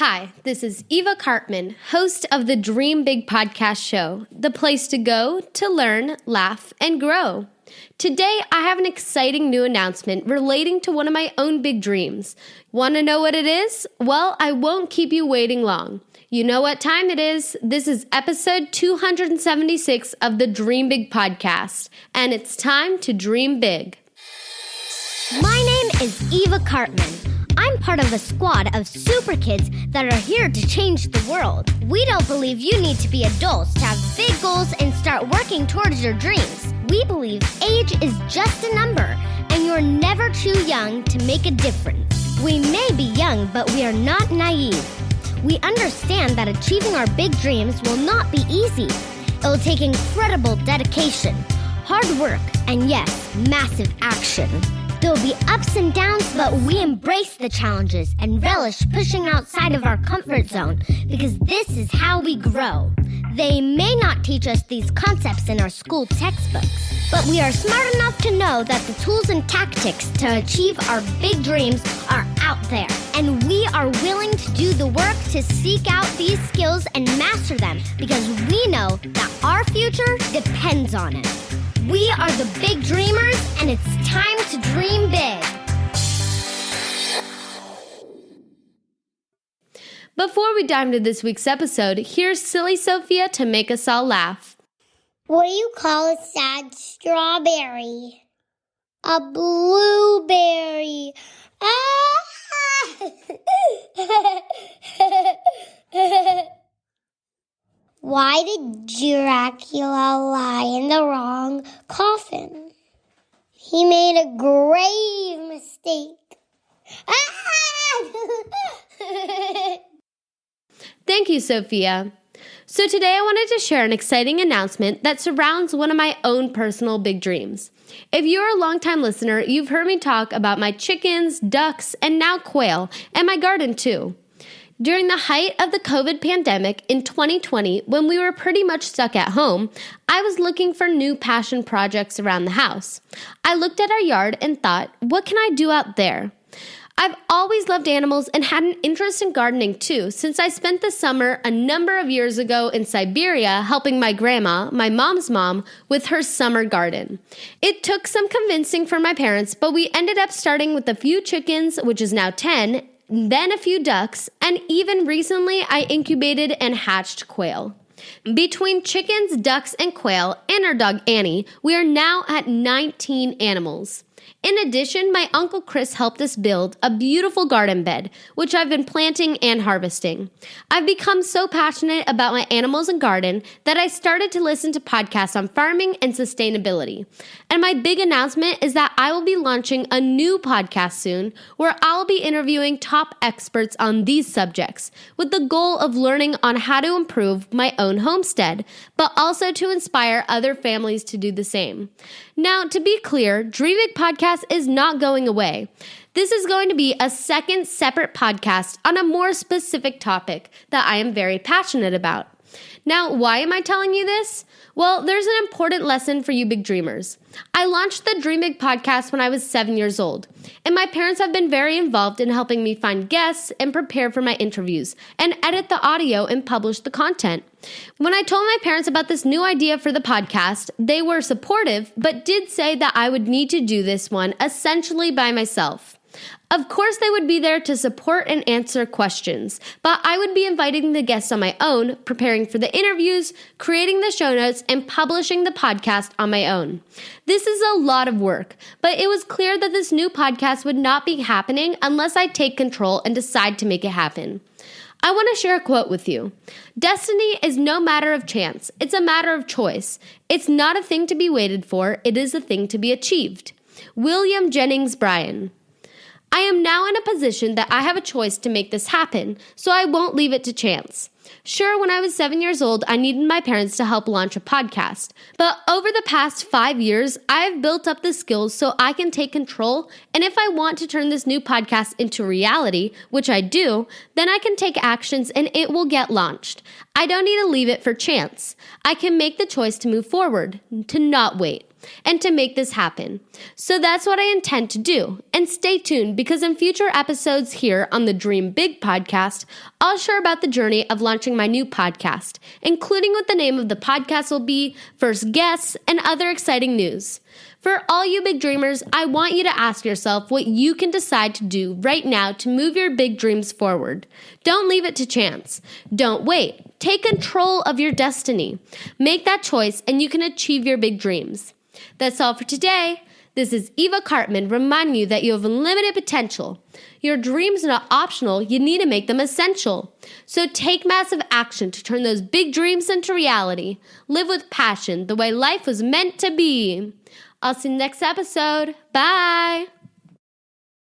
Hi, this is Eva Cartman, host of the Dream Big podcast show, the place to go to learn, laugh, and grow. Today, I have an exciting new announcement relating to one of my own big dreams. Want to know what it is? Well, I won't keep you waiting long. You know what time it is. This is episode 276 of the Dream Big podcast, and it's time to dream big. My name is Eva Cartman. I'm part of a squad of super kids that are here to change the world. We don't believe you need to be adults to have big goals and start working towards your dreams. We believe age is just a number, and you're never too young to make a difference. We may be young, but we are not naive. We understand that achieving our big dreams will not be easy. It will take incredible dedication, hard work, and yes, massive action. There will be ups and downs, but we embrace the challenges and relish pushing outside of our comfort zone because this is how we grow. They may not teach us these concepts in our school textbooks, but we are smart enough to know that the tools and tactics to achieve our big dreams are out there, and we are willing to do the work to seek out these skills and master them because we know that our future depends on it. We are the big dreamers, and it's time to dream big. Before we dive into this week's episode, here's Silly Sophia to make us all laugh. What do you call a sad strawberry? A blueberry. Why did Dracula lie in the wrong coffin? He made a grave mistake. Thank you, Sophia. So today I wanted to share an exciting announcement that surrounds one of my own personal big dreams. If you're a longtime listener, you've heard me talk about my chickens, ducks, and now quail, and my garden too. During the height of the COVID pandemic in 2020, when we were pretty much stuck at home, I was looking for new passion projects around the house. I looked at our yard and thought, what can I do out there? I've always loved animals and had an interest in gardening too, since I spent the summer a number of years ago in Siberia helping my grandma, my mom's mom, with her summer garden. It took some convincing from my parents, but we ended up starting with a few chickens, which is now 10, then a few ducks, and even recently I incubated and hatched quail. Between chickens, ducks, and quail, and our dog Annie, we are now at 19 animals. In addition, my Uncle Chris helped us build a beautiful garden bed, which I've been planting and harvesting. I've become so passionate about my animals and garden that I started to listen to podcasts on farming and sustainability. And my big announcement is that I will be launching a new podcast soon where I'll be interviewing top experts on these subjects with the goal of learning on how to improve my own homestead, but also to inspire other families to do the same. Now, to be clear, Dream Big Podcast is not going away. This is going to be a second separate podcast on a more specific topic that I am very passionate about. Now, why am I telling you this? Well, there's an important lesson for you big dreamers. I launched the Dream Big podcast when I was 7 years old, and my parents have been very involved in helping me find guests and prepare for my interviews and edit the audio and publish the content. When I told my parents about this new idea for the podcast, they were supportive, but did say that I would need to do this one essentially by myself. Of course, they would be there to support and answer questions, but I would be inviting the guests on my own, preparing for the interviews, creating the show notes, and publishing the podcast on my own. This is a lot of work, but it was clear that this new podcast would not be happening unless I take control and decide to make it happen. I want to share a quote with you. Destiny is no matter of chance. It's a matter of choice. It's not a thing to be waited for. It is a thing to be achieved. Jennings Bryan. I am now in a position that I have a choice to make this happen, so I won't leave it to chance. Sure, when I was 7 years old, I needed my parents to help launch a podcast. But over the past 5 years, I have built up the skills so I can take control. And if I want to turn this new podcast into reality, which I do, then I can take actions and it will get launched. I don't need to leave it for chance. I can make the choice to move forward, to not wait. and to make this happen. So that's what I intend to do. And stay tuned, because in future episodes here on the Dream Big podcast, I'll share about the journey of launching my new podcast, including what the name of the podcast will be, first guests, and other exciting news. For all you big dreamers, I want you to ask yourself what you can decide to do right now to move your big dreams forward. Don't leave it to chance. Don't wait. Take control of your destiny. Make that choice and you can achieve your big dreams. That's all for today. This is Eva Cartman reminding you that you have unlimited potential. Your dreams are not optional, you need to make them essential. So take massive action to turn those big dreams into reality. Live with passion, the way life was meant to be. I'll see you next episode. Bye!